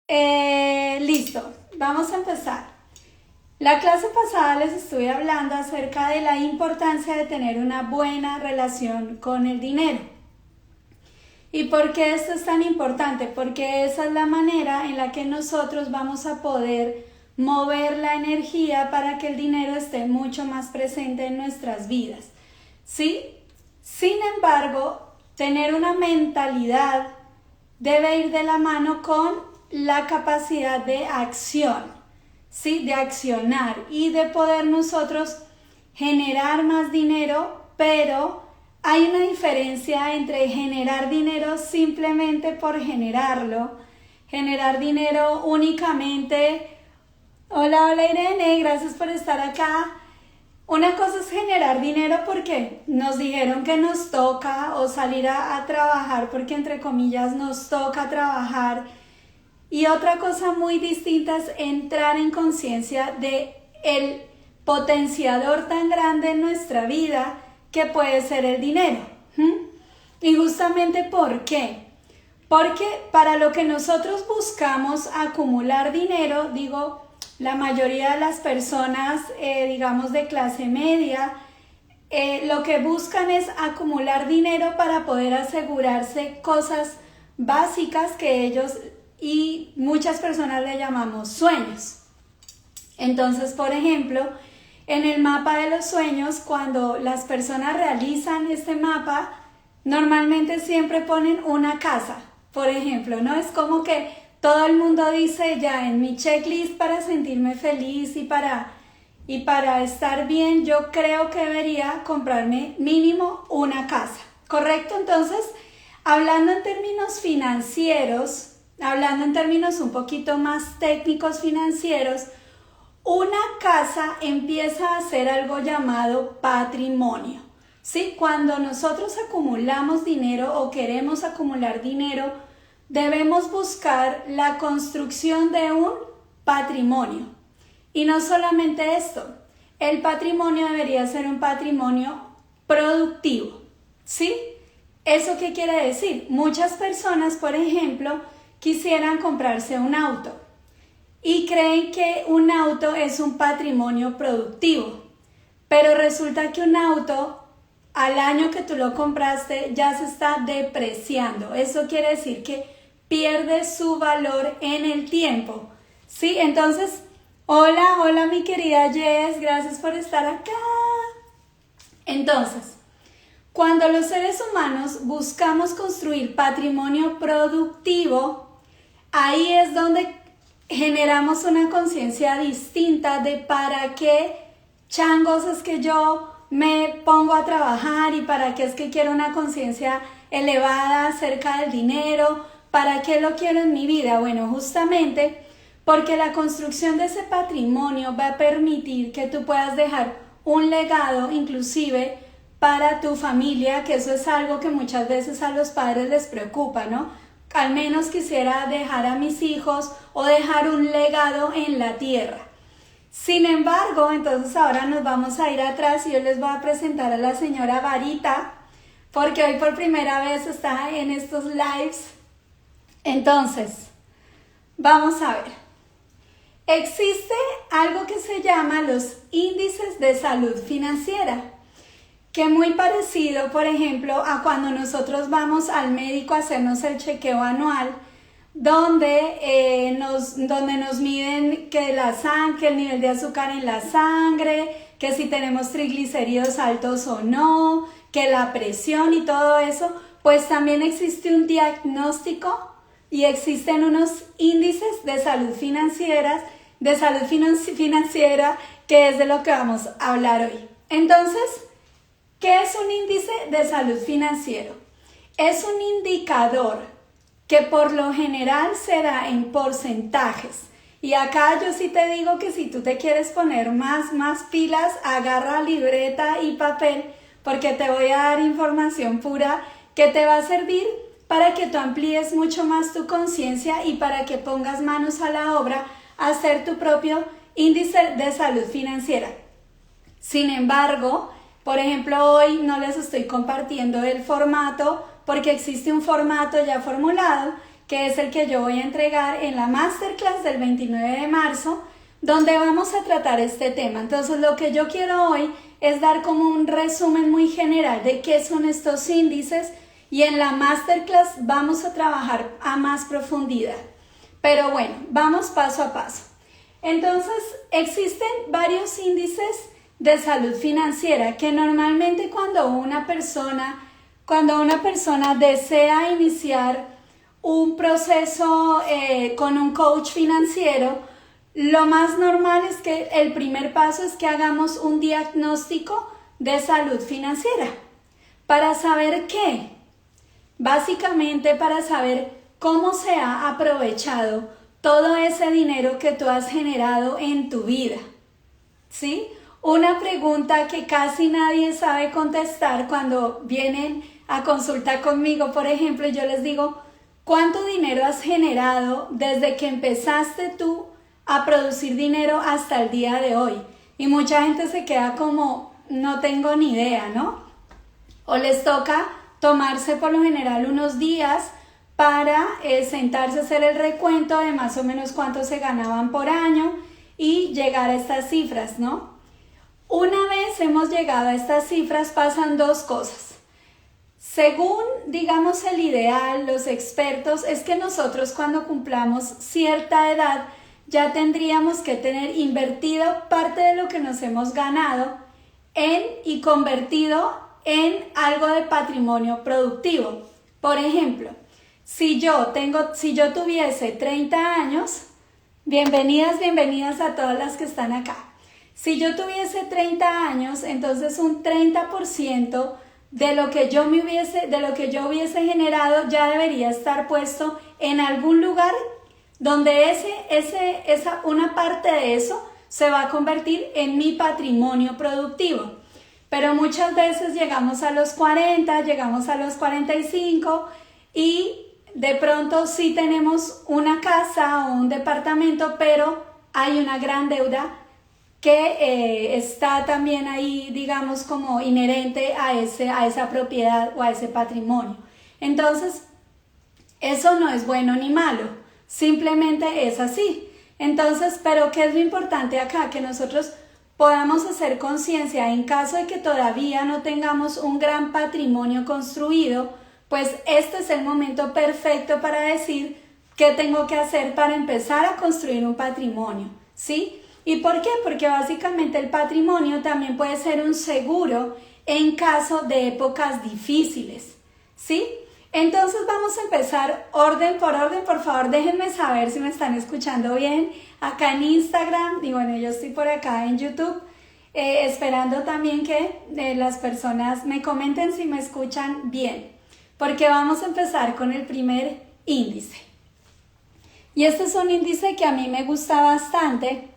Listo, vamos a empezar. La clase pasada les estuve hablando acerca de la importancia de tener una buena relación con el dinero. ¿Y por qué esto es tan importante? Porque esa es la manera en la que nosotros vamos a poder mover la energía para que el dinero esté mucho más presente en nuestras vidas. ¿Sí? Sin embargo, tener una mentalidad debe ir de la mano con la capacidad de acción, ¿sí? De accionar y de poder nosotros generar más dinero, pero hay una diferencia entre generar dinero simplemente por generarlo, generar dinero únicamente. Hola Irene, gracias por estar acá. Una cosa es generar dinero porque nos dijeron que nos toca o salir a trabajar porque entre comillas nos toca trabajar. Y otra cosa muy distinta es entrar en conciencia de el potenciador tan grande en nuestra vida que puede ser el dinero. Y justamente ¿por qué? Porque para lo que nosotros buscamos acumular dinero, la mayoría de las personas, digamos de clase media, lo que buscan es acumular dinero para poder asegurarse cosas básicas que ellos y muchas personas le llamamos sueños. Entonces, por ejemplo, en el mapa de los sueños, cuando las personas realizan este mapa, normalmente siempre ponen una casa, por ejemplo, ¿no? Es como que todo el mundo dice ya en mi checklist para sentirme feliz y para estar bien, yo creo que debería comprarme mínimo una casa, ¿correcto? Entonces, hablando en términos financieros, hablando en términos un poquito más técnicos financieros, una casa empieza a ser algo llamado patrimonio, ¿sí? Cuando nosotros acumulamos dinero o queremos acumular dinero, debemos buscar la construcción de un patrimonio. Y no solamente esto, el patrimonio debería ser un patrimonio productivo, ¿sí? ¿Eso qué quiere decir? Muchas personas, por ejemplo, quisieran comprarse un auto y creen que un auto es un patrimonio productivo, pero resulta que un auto al año que tú lo compraste ya se está depreciando. Eso quiere decir que pierde su valor en el tiempo, ¿sí? Entonces, hola mi querida Jess, gracias por estar acá. Entonces, cuando los seres humanos buscamos construir patrimonio productivo, ahí es donde generamos una conciencia distinta de para qué changos es que yo me pongo a trabajar y para qué es que quiero una conciencia elevada acerca del dinero, para qué lo quiero en mi vida. Bueno, justamente porque la construcción de ese patrimonio va a permitir que tú puedas dejar un legado inclusive para tu familia, que eso es algo que muchas veces a los padres les preocupa, ¿no? Al menos quisiera dejar a mis hijos o dejar un legado en la tierra. Sin embargo, entonces ahora nos vamos a ir atrás y yo les voy a presentar a la señora Varita, porque hoy por primera vez está en estos lives. Entonces, vamos a ver. Existe algo que se llama los índices de salud financiera, que es muy parecido, por ejemplo, a cuando nosotros vamos al médico a hacernos el chequeo anual, donde nos miden que el nivel de azúcar en la sangre, que si tenemos triglicéridos altos o no, que la presión y todo eso, pues también existe un diagnóstico y existen unos índices de salud financiera, que es de lo que vamos a hablar hoy. Entonces, ¿qué es un índice de salud financiero? Es un indicador que por lo general será en porcentajes. Y acá yo sí te digo que si tú te quieres poner más pilas, agarra libreta y papel, porque te voy a dar información pura que te va a servir para que tú amplíes mucho más tu conciencia y para que pongas manos a la obra a hacer tu propio índice de salud financiera. Sin embargo, por ejemplo, hoy no les estoy compartiendo el formato porque existe un formato ya formulado que es el que yo voy a entregar en la Masterclass del 29 de marzo, donde vamos a tratar este tema. Entonces, lo que yo quiero hoy es dar como un resumen muy general de qué son estos índices, y en la Masterclass vamos a trabajar a más profundidad. Pero bueno, vamos paso a paso. Entonces, existen varios índices de salud financiera que normalmente cuando una persona desea iniciar un proceso con un coach financiero, lo más normal es que el primer paso es que hagamos un diagnóstico de salud financiera. ¿Para saber qué? Básicamente para saber cómo se ha aprovechado todo ese dinero que tú has generado en tu vida, ¿sí? Una pregunta que casi nadie sabe contestar cuando vienen a consulta conmigo, por ejemplo, yo les digo, ¿cuánto dinero has generado desde que empezaste tú a producir dinero hasta el día de hoy? Y mucha gente se queda como, no tengo ni idea, ¿no? O les toca tomarse por lo general unos días para sentarse a hacer el recuento de más o menos cuánto se ganaban por año y llegar a estas cifras, ¿no? Una vez hemos llegado a estas cifras pasan dos cosas. Según, digamos, el ideal, los expertos, es que nosotros cuando cumplamos cierta edad ya tendríamos que tener invertido parte de lo que nos hemos ganado y convertido en algo de patrimonio productivo. Por ejemplo, si yo tuviese 30 años, bienvenidas a todas las que están acá. Si yo tuviese 30 años, entonces un 30% de lo que yo hubiese generado ya debería estar puesto en algún lugar donde una parte de eso se va a convertir en mi patrimonio productivo. Pero muchas veces llegamos a los 40, llegamos a los 45 y de pronto sí tenemos una casa o un departamento, pero hay una gran deuda que está también ahí, digamos, como inherente a esa propiedad o a ese patrimonio. Entonces, eso no es bueno ni malo, simplemente es así. Entonces, pero ¿qué es lo importante acá? Que nosotros podamos hacer conciencia en caso de que todavía no tengamos un gran patrimonio construido, pues este es el momento perfecto para decir qué tengo que hacer para empezar a construir un patrimonio, ¿sí? ¿Y por qué? Porque básicamente el patrimonio también puede ser un seguro en caso de épocas difíciles, ¿sí? Entonces vamos a empezar orden por orden. Por favor, déjenme saber si me están escuchando bien acá en Instagram, y bueno, yo estoy por acá en YouTube, esperando también que las personas me comenten si me escuchan bien, porque vamos a empezar con el primer índice. Y este es un índice que a mí me gusta bastante,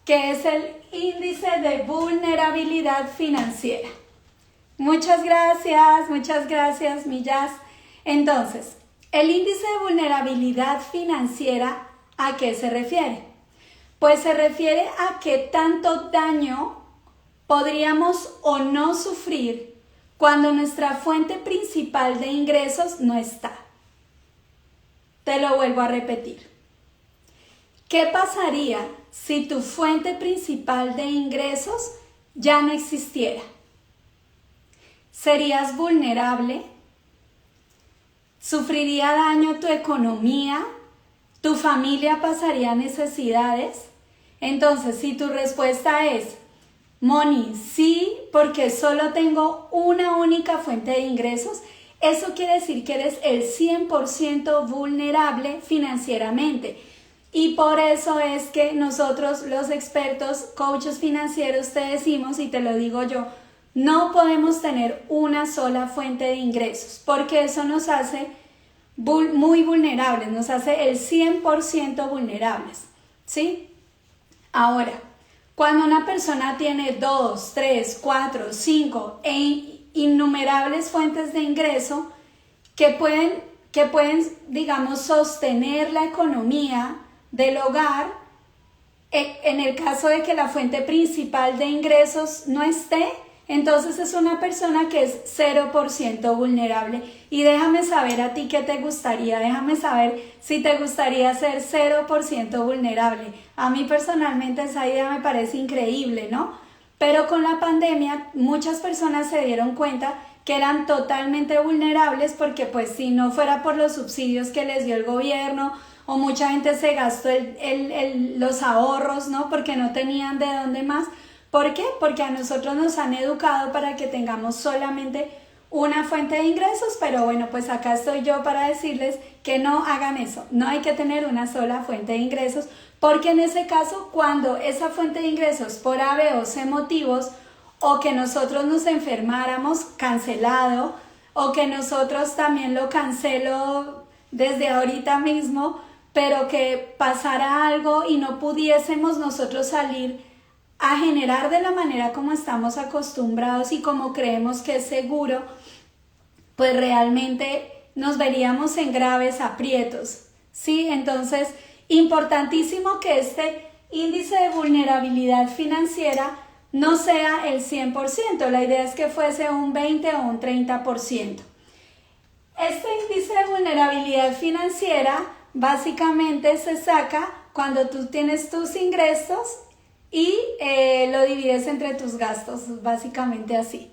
que es el índice de vulnerabilidad financiera. Muchas gracias, Millas. Entonces, el índice de vulnerabilidad financiera, ¿a qué se refiere? Pues se refiere a qué tanto daño podríamos o no sufrir cuando nuestra fuente principal de ingresos no está. Te lo vuelvo a repetir. ¿Qué pasaría si tu fuente principal de ingresos ya no existiera? ¿Serías vulnerable? ¿Sufriría daño tu economía? ¿Tu familia pasaría necesidades? Entonces, si tu respuesta es, Moni, sí, porque solo tengo una única fuente de ingresos, eso quiere decir que eres el 100% vulnerable financieramente. Y por eso es que nosotros, los expertos, coaches financieros, te decimos, y te lo digo yo, no podemos tener una sola fuente de ingresos, porque eso nos hace muy vulnerables, nos hace el 100% vulnerables, ¿sí? Ahora, cuando una persona tiene 2, 3, 4, 5 e innumerables fuentes de ingreso que pueden, digamos, sostener la economía del hogar, en el caso de que la fuente principal de ingresos no esté, entonces es una persona que es 0% vulnerable. Y déjame saber a ti qué te gustaría, déjame saber si te gustaría ser 0% vulnerable. A mí personalmente esa idea me parece increíble, ¿no? Pero con la pandemia muchas personas se dieron cuenta que eran totalmente vulnerables porque pues si no fuera por los subsidios que les dio el gobierno o mucha gente se gastó los ahorros, ¿no? Porque no tenían de dónde más. ¿Por qué? Porque a nosotros nos han educado para que tengamos solamente una fuente de ingresos, pero bueno, pues acá estoy yo para decirles que no hagan eso, no hay que tener una sola fuente de ingresos, porque en ese caso, cuando esa fuente de ingresos por A, B o C motivos, o que nosotros nos enfermáramos, cancelado, o que nosotros también lo cancelo desde ahorita mismo, pero que pasara algo y no pudiésemos nosotros salir a generar de la manera como estamos acostumbrados y como creemos que es seguro, pues realmente nos veríamos en graves aprietos, ¿sí? Entonces, importantísimo que este índice de vulnerabilidad financiera no sea el 100%, la idea es que fuese un 20 o un 30%. Este índice de vulnerabilidad financiera básicamente se saca cuando tú tienes tus ingresos y lo divides entre tus gastos, básicamente así.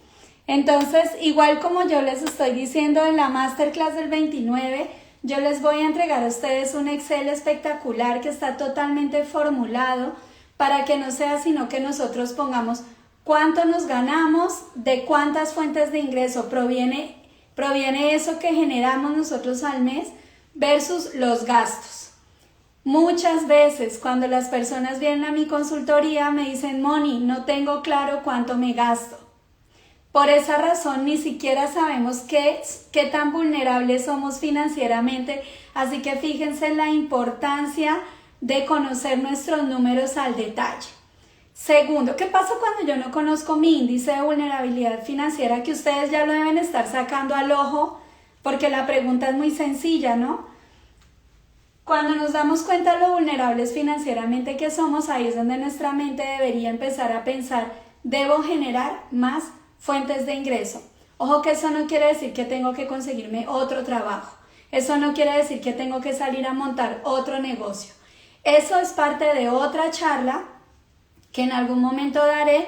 Entonces, igual como yo les estoy diciendo en la Masterclass del 29, yo les voy a entregar a ustedes un Excel espectacular que está totalmente formulado para que no sea sino que nosotros pongamos cuánto nos ganamos, de cuántas fuentes de ingreso proviene eso que generamos nosotros al mes versus los gastos. Muchas veces cuando las personas vienen a mi consultoría me dicen, Moni, no tengo claro cuánto me gasto. Por esa razón ni siquiera sabemos qué tan vulnerables somos financieramente, así que fíjense en la importancia de conocer nuestros números al detalle. Segundo, ¿qué pasa cuando yo no conozco mi índice de vulnerabilidad financiera? Que ustedes ya lo deben estar sacando al ojo, porque la pregunta es muy sencilla, ¿no? Cuando nos damos cuenta de lo vulnerables financieramente que somos, ahí es donde nuestra mente debería empezar a pensar, debo generar más fuentes de ingreso. Ojo que eso no quiere decir que tengo que conseguirme otro trabajo. Eso no quiere decir que tengo que salir a montar otro negocio. Eso es parte de otra charla que en algún momento daré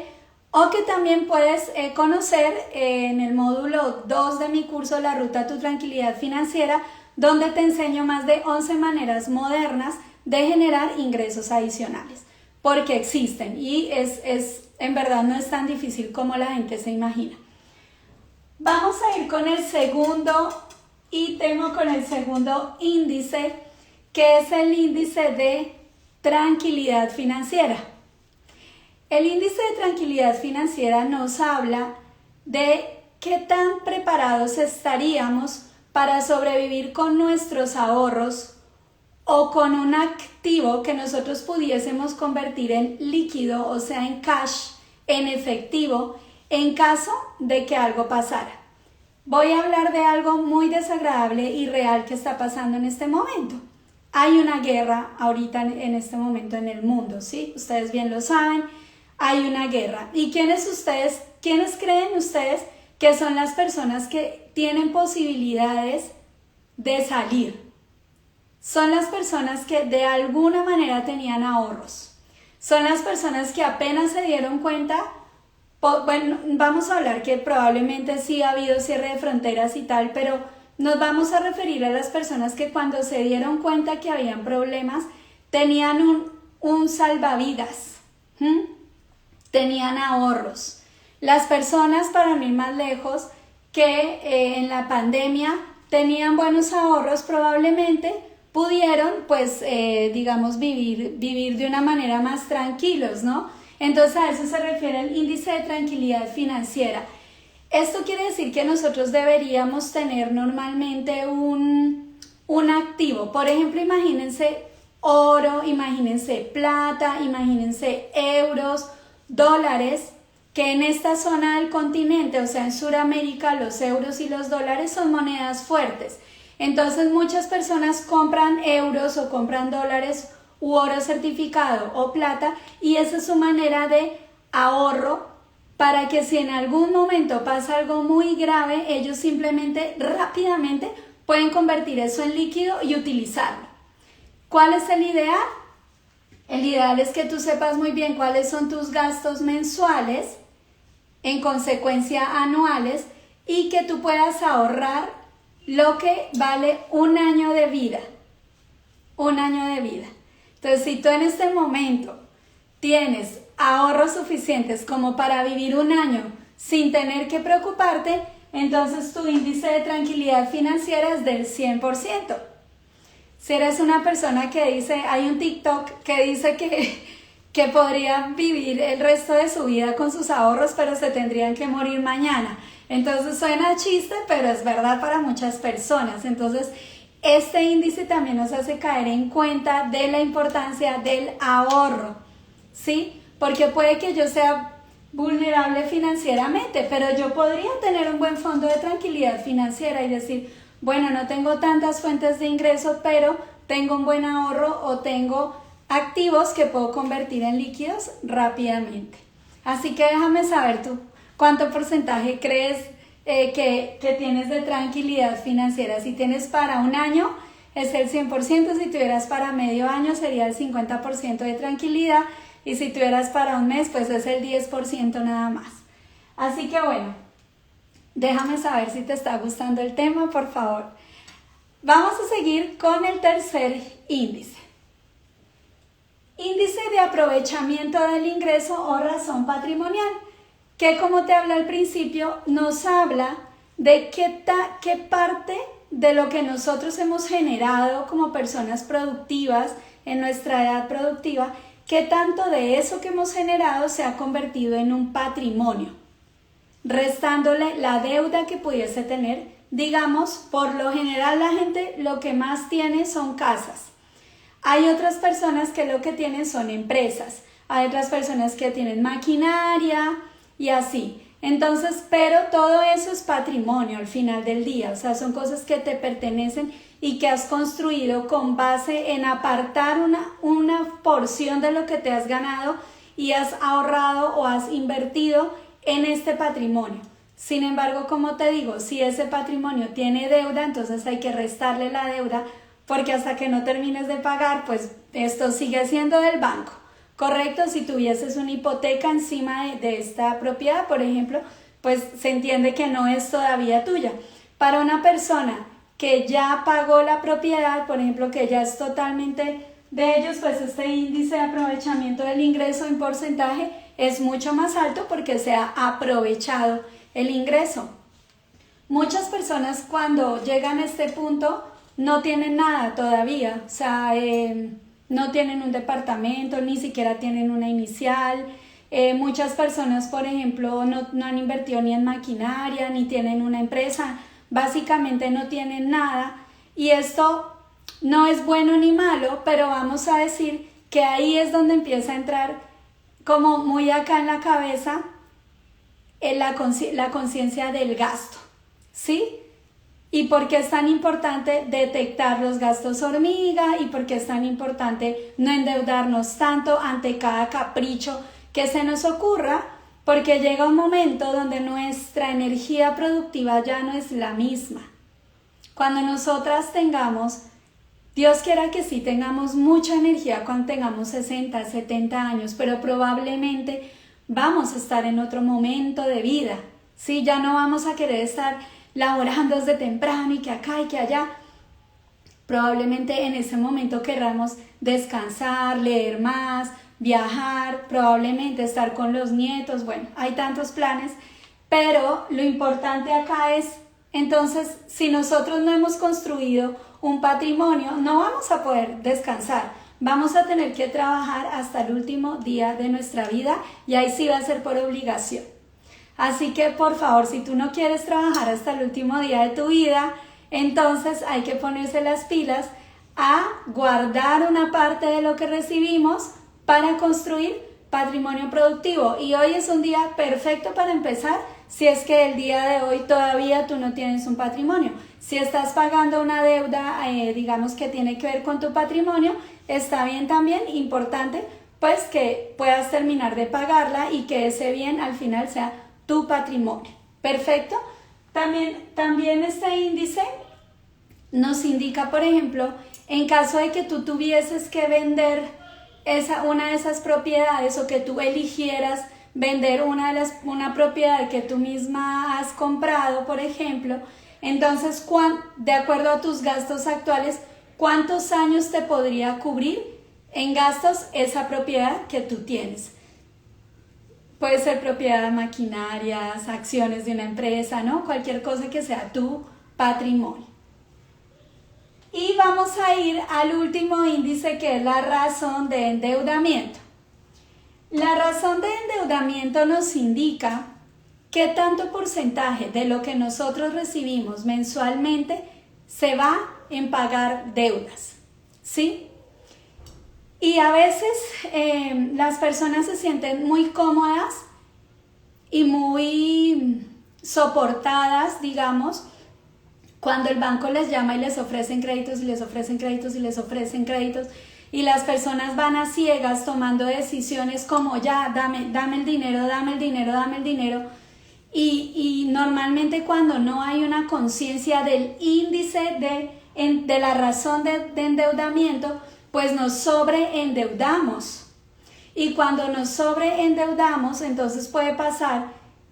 o que también puedes conocer en el módulo 2 de mi curso La Ruta a tu Tranquilidad Financiera, donde te enseño más de 11 maneras modernas de generar ingresos adicionales, porque existen y en verdad no es tan difícil como la gente se imagina. Vamos a ir con el segundo ítem, con el segundo índice, que es el índice de tranquilidad financiera. El índice de tranquilidad financiera nos habla de qué tan preparados estaríamos para sobrevivir con nuestros ahorros o con un activo que nosotros pudiésemos convertir en líquido, o sea, en cash, en efectivo, en caso de que algo pasara. Voy a hablar de algo muy desagradable y real que está pasando en este momento. Hay una guerra ahorita en este momento en el mundo, ¿sí? Ustedes bien lo saben, hay una guerra. ¿Y quiénes creen ustedes que son las personas que tienen posibilidades de salir? Son las personas que de alguna manera tenían ahorros. Son las personas que apenas se dieron cuenta, bueno, vamos a hablar que probablemente sí ha habido cierre de fronteras y tal, pero nos vamos a referir a las personas que cuando se dieron cuenta que habían problemas, tenían un salvavidas, tenían ahorros. Las personas, para no ir más lejos, que en la pandemia tenían buenos ahorros, probablemente pudieron, pues, digamos, vivir de una manera más tranquilos, ¿no? Entonces a eso se refiere el índice de tranquilidad financiera. Esto quiere decir que nosotros deberíamos tener normalmente un activo. Por ejemplo, imagínense oro, imagínense plata, imagínense euros, dólares, que en esta zona del continente, o sea en Sudamérica, los euros y los dólares son monedas fuertes. Entonces muchas personas compran euros o compran dólares u oro certificado o plata, y esa es su manera de ahorro para que si en algún momento pasa algo muy grave, ellos simplemente rápidamente pueden convertir eso en líquido y utilizarlo. ¿Cuál es el ideal? El ideal es que tú sepas muy bien cuáles son tus gastos mensuales, en consecuencia anuales, y que tú puedas ahorrar lo que vale un año de vida. Un año de vida. Entonces, si tú en este momento tienes ahorros suficientes como para vivir un año sin tener que preocuparte, entonces tu índice de tranquilidad financiera es del 100%. Si eres una persona que dice, hay un TikTok que dice que podría vivir el resto de su vida con sus ahorros, pero se tendrían que morir mañana. Entonces suena chiste, pero es verdad para muchas personas. Entonces, este índice también nos hace caer en cuenta de la importancia del ahorro, ¿sí? Porque puede que yo sea vulnerable financieramente, pero yo podría tener un buen fondo de tranquilidad financiera y decir, bueno, no tengo tantas fuentes de ingreso, pero tengo un buen ahorro o tengo activos que puedo convertir en líquidos rápidamente. Así que déjame saber tú, ¿cuánto porcentaje crees que tienes de tranquilidad financiera? Si tienes para un año, es el 100%, si tuvieras para medio año sería el 50% de tranquilidad, y si tuvieras para un mes, pues es el 10% nada más. Así que bueno, déjame saber si te está gustando el tema, por favor. Vamos a seguir con el tercer índice. Índice de aprovechamiento del ingreso o razón patrimonial, que como te hablé al principio, nos habla de qué parte de lo que nosotros hemos generado como personas productivas en nuestra edad productiva, qué tanto de eso que hemos generado se ha convertido en un patrimonio, restándole la deuda que pudiese tener. Digamos, por lo general la gente lo que más tiene son casas. Hay otras personas que lo que tienen son empresas, hay otras personas que tienen maquinaria y así. Entonces, pero todo eso es patrimonio al final del día, o sea, son cosas que te pertenecen y que has construido con base en apartar una porción de lo que te has ganado y has ahorrado o has invertido en este patrimonio. Sin embargo, como te digo, si ese patrimonio tiene deuda, entonces hay que restarle la deuda, porque hasta que no termines de pagar, pues esto sigue siendo del banco, ¿correcto? Si tuvieses una hipoteca encima de esta propiedad, por ejemplo, pues se entiende que no es todavía tuya. Para una persona que ya pagó la propiedad, por ejemplo, que ya es totalmente de ellos, pues este índice de aprovechamiento del ingreso en porcentaje es mucho más alto porque se ha aprovechado el ingreso. Muchas personas cuando llegan a este punto no tienen nada todavía, o sea, no tienen un departamento, ni siquiera tienen una inicial. Muchas personas, por ejemplo, no han invertido ni en maquinaria, ni tienen una empresa, básicamente no tienen nada. Y esto no es bueno ni malo, pero vamos a decir que ahí es donde empieza a entrar como muy acá en la cabeza la conciencia del gasto, ¿sí? Y por qué es tan importante detectar los gastos hormiga y por qué es tan importante no endeudarnos tanto ante cada capricho que se nos ocurra, porque llega un momento donde nuestra energía productiva ya no es la misma. Cuando nosotras tengamos, Dios quiera que sí tengamos mucha energía cuando tengamos 60, 70 años, pero probablemente vamos a estar en otro momento de vida, ¿sí? Ya no vamos a querer estar laborando desde temprano y que acá y que allá. Probablemente en ese momento querramos descansar, leer más, viajar, probablemente estar con los nietos. Bueno, hay tantos planes, pero lo importante acá es, entonces, si nosotros no hemos construido un patrimonio, no vamos a poder descansar. Vamos a tener que trabajar hasta el último día de nuestra vida y ahí sí va a ser por obligación. Así que por favor, si tú no quieres trabajar hasta el último día de tu vida, entonces hay que ponerse las pilas a guardar una parte de lo que recibimos para construir patrimonio productivo. Y hoy es un día perfecto para empezar si es que el día de hoy todavía tú no tienes un patrimonio. Si estás pagando una deuda, digamos que tiene que ver con tu patrimonio, está bien también, importante, pues que puedas terminar de pagarla y que ese bien al final sea tu patrimonio. ¿Perfecto? También este índice nos indica, por ejemplo, en caso de que tú tuvieses que vender una de esas propiedades o que tú eligieras vender una propiedad que tú misma has comprado, por ejemplo, entonces, de acuerdo a tus gastos actuales, ¿cuántos años te podría cubrir en gastos esa propiedad que tú tienes? Puede ser propiedad de maquinarias, acciones de una empresa, ¿no? Cualquier cosa que sea tu patrimonio. Y vamos a ir al último índice, que es la razón de endeudamiento. La razón de endeudamiento nos indica qué tanto porcentaje de lo que nosotros recibimos mensualmente se va en pagar deudas, ¿sí? Y a veces las personas se sienten muy cómodas y muy soportadas, digamos, cuando el banco les llama y les ofrecen créditos y les ofrecen créditos y les ofrecen créditos, y las personas van a ciegas tomando decisiones como ya, dame el dinero, dame el dinero, dame el dinero. Y normalmente cuando no hay una conciencia del índice de la razón de endeudamiento, pues nos sobreendeudamos. Y cuando nos sobreendeudamos, entonces puede pasar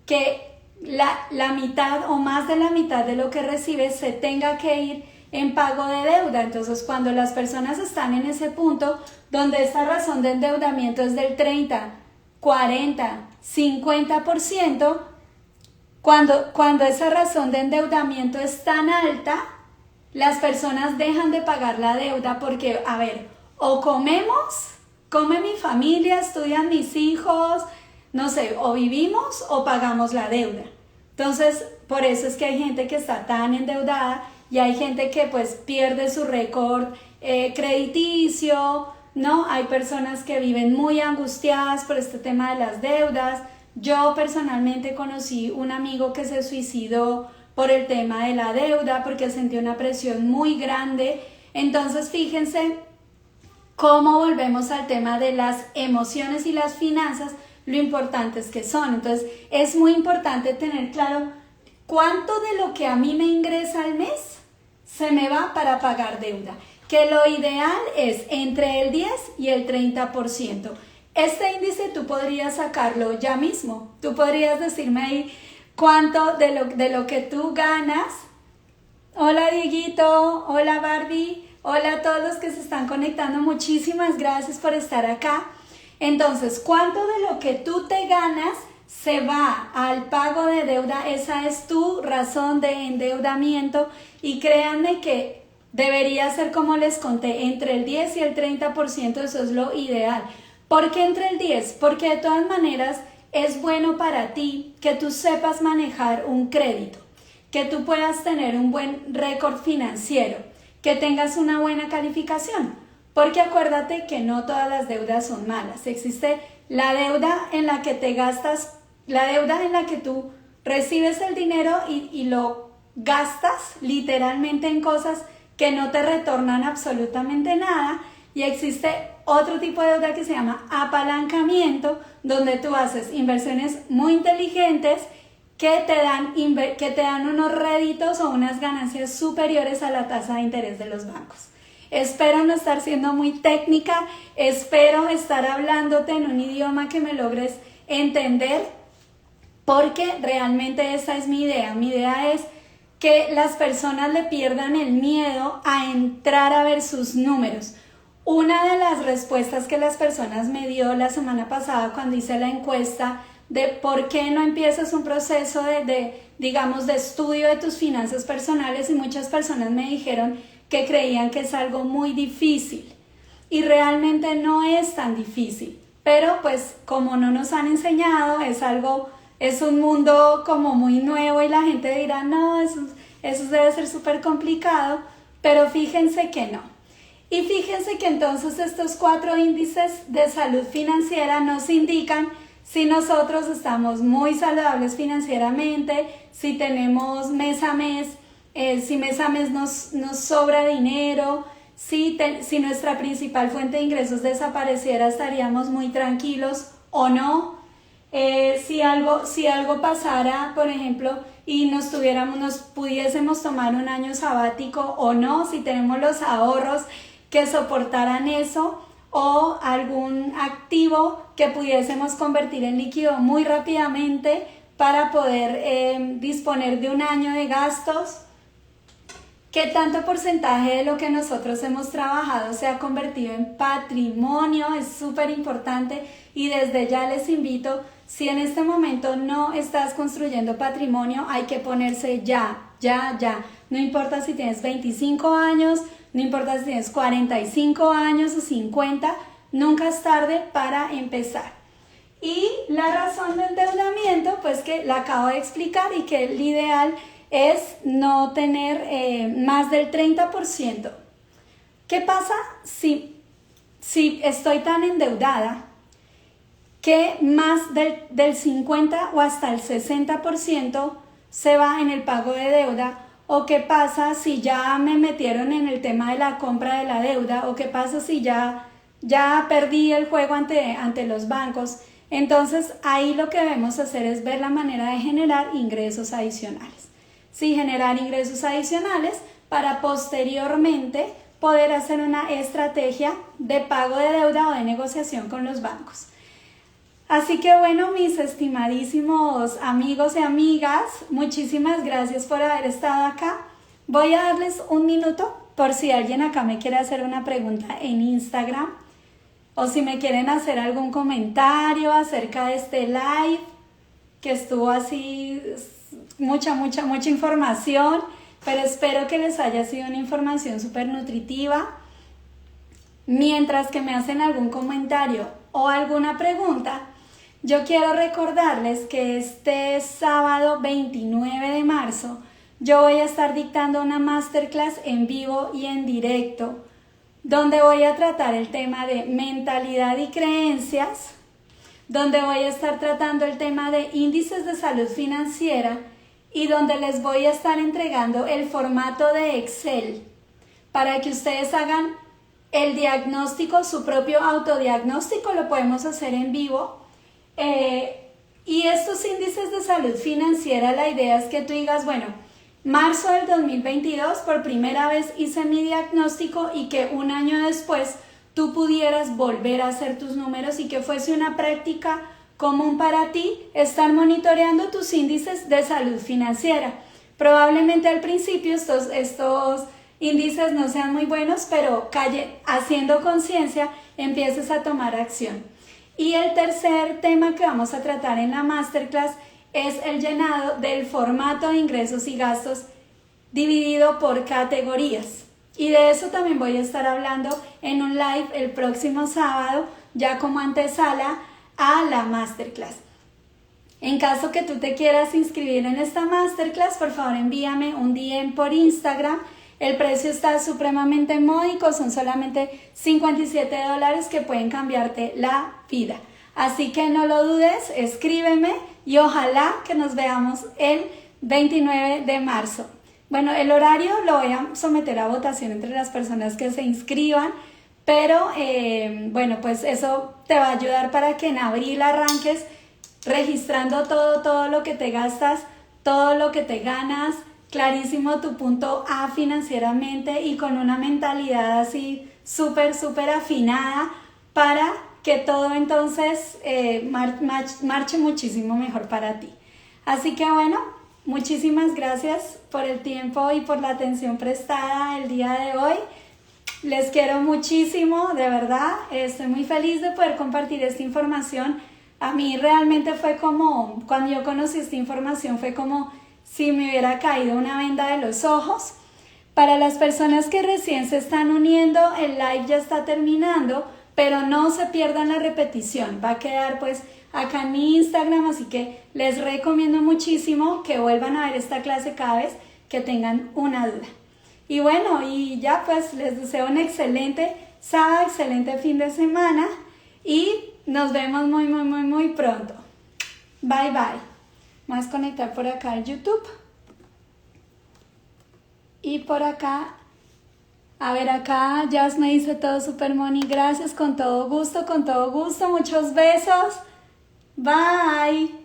que la mitad o más de la mitad de lo que recibes se tenga que ir en pago de deuda. Entonces, cuando las personas están en ese punto donde esta razón de endeudamiento es del 30, 40, 50%, cuando esa razón de endeudamiento es tan alta, las personas dejan de pagar la deuda porque, a ver, o come mi familia, estudian mis hijos, no sé, o vivimos o pagamos la deuda. Entonces, por eso es que hay gente que está tan endeudada y hay gente que pues pierde su récord crediticio, ¿no? Hay personas que viven muy angustiadas por este tema de las deudas. Yo personalmente conocí un amigo que se suicidó por el tema de la deuda porque sintió una presión muy grande. Entonces, fíjense cómo volvemos al tema de las emociones y las finanzas, lo importantes que son. Entonces, es muy importante tener claro cuánto de lo que a mí me ingresa al mes se me va para pagar deuda, que lo ideal es entre el 10 y el 30%. Este índice tú podrías sacarlo ya mismo. Tú podrías decirme ahí cuánto de lo que tú ganas. Hola Dieguito, hola Barbie, hola a todos los que se están conectando. Muchísimas gracias por estar acá. Entonces, ¿cuánto de lo que tú te ganas se va al pago de deuda? Esa es tu razón de endeudamiento y créanme que debería ser, como les conté, entre el 10 y el 30%, eso es lo ideal. ¿Por qué entre el 10? Porque de todas maneras es bueno para ti que tú sepas manejar un crédito, que tú puedas tener un buen récord financiero, que tengas una buena calificación. Porque acuérdate que no todas las deudas son malas. Existe la deuda en la que te gastas, la deuda en la que tú recibes el dinero y lo gastas literalmente en cosas que no te retornan absolutamente nada. Y existe otro tipo de deuda que se llama apalancamiento, donde tú haces inversiones muy inteligentes que te dan unos réditos o unas ganancias superiores a la tasa de interés de los bancos. Espero no estar siendo muy técnica, espero estar hablándote en un idioma que me logres entender, porque realmente esa es mi idea. Mi idea es que las personas le pierdan el miedo a entrar a ver sus números. Una de las respuestas que las personas me dio la semana pasada cuando hice la encuesta de por qué no empiezas un proceso digamos, de estudio de tus finanzas personales, y muchas personas me dijeron que creían que es algo muy difícil y realmente no es tan difícil, pero pues como no nos han enseñado, es un mundo como muy nuevo y la gente dirá no, eso debe ser súper complicado, pero fíjense que no. Y fíjense que entonces estos 4 índices de salud financiera nos indican si nosotros estamos muy saludables financieramente, si tenemos mes a mes, si mes a mes nos sobra dinero, si nuestra principal fuente de ingresos desapareciera, estaríamos muy tranquilos o no. Si algo pasara, por ejemplo, y nos pudiésemos tomar un año sabático o no, si tenemos los ahorros que soportaran eso, o algún activo que pudiésemos convertir en líquido muy rápidamente para poder disponer de un año de gastos. ¿Qué tanto porcentaje de lo que nosotros hemos trabajado se ha convertido en patrimonio? Es súper importante, y desde ya les invito, si en este momento no estás construyendo patrimonio, hay que ponerse ya. No importa si tienes 25 años, no importa si tienes 45 años o 50, nunca es tarde para empezar. Y la razón del endeudamiento, pues que la acabo de explicar, y que el ideal es no tener más del 30%. ¿Qué pasa si estoy tan endeudada que más del 50 o hasta el 60% se va en el pago de deuda? ¿O qué pasa si ya me metieron en el tema de la compra de la deuda? ¿O qué pasa si ya perdí el juego ante los bancos? Entonces ahí lo que debemos hacer es ver la manera de generar ingresos adicionales. Sí, generar ingresos adicionales para posteriormente poder hacer una estrategia de pago de deuda o de negociación con los bancos. Así que bueno, mis estimadísimos amigos y amigas, muchísimas gracias por haber estado acá. Voy a darles un minuto por si alguien acá me quiere hacer una pregunta en Instagram, o si me quieren hacer algún comentario acerca de este live, que estuvo así mucha información, pero espero que les haya sido una información súper nutritiva. Mientras que me hacen algún comentario o alguna pregunta, yo quiero recordarles que este sábado 29 de marzo yo voy a estar dictando una masterclass en vivo y en directo, donde voy a tratar el tema de mentalidad y creencias, donde voy a estar tratando el tema de índices de salud financiera, y donde les voy a estar entregando el formato de Excel para que ustedes hagan el diagnóstico, su propio autodiagnóstico. Lo podemos hacer en vivo. Y estos índices de salud financiera, la idea es que tú digas, bueno, marzo del 2022 por primera vez hice mi diagnóstico, y que un año después tú pudieras volver a hacer tus números y que fuese una práctica común para ti estar monitoreando tus índices de salud financiera. Probablemente al principio estos índices no sean muy buenos, pero haciendo conciencia empieces a tomar acción. Y el tercer tema que vamos a tratar en la masterclass es el llenado del formato de ingresos y gastos dividido por categorías. Y de eso también voy a estar hablando en un live el próximo sábado, ya como antesala a la masterclass. En caso que tú te quieras inscribir en esta masterclass, por favor envíame un DM por Instagram. El precio está supremamente módico, son solamente $57 que pueden cambiarte la vida. Así que no lo dudes, escríbeme y ojalá que nos veamos el 29 de marzo. Bueno, el horario lo voy a someter a votación entre las personas que se inscriban, pero bueno, pues eso te va a ayudar para que en abril arranques registrando todo lo que te gastas, todo lo que te ganas, clarísimo tu punto A financieramente, y con una mentalidad así súper afinada para que todo entonces marche muchísimo mejor para ti. Así que bueno, muchísimas gracias por el tiempo y por la atención prestada el día de hoy. Les quiero muchísimo, de verdad. Estoy muy feliz de poder compartir esta información. A mí realmente fue como, cuando yo conocí esta información, fue como si me hubiera caído una venda de los ojos. Para las personas que recién se están uniendo, el live ya está terminando, pero no se pierdan la repetición. Va a quedar pues acá en mi Instagram, así que les recomiendo muchísimo que vuelvan a ver esta clase cada vez que tengan una duda. Y bueno, y ya pues les deseo un excelente sábado, excelente fin de semana, y nos vemos muy pronto. Bye bye. Vamos a conectar por acá el YouTube y por acá A ver, acá Jazz me dice todo super Moni. Gracias, con todo gusto, con todo gusto. Muchos besos. Bye.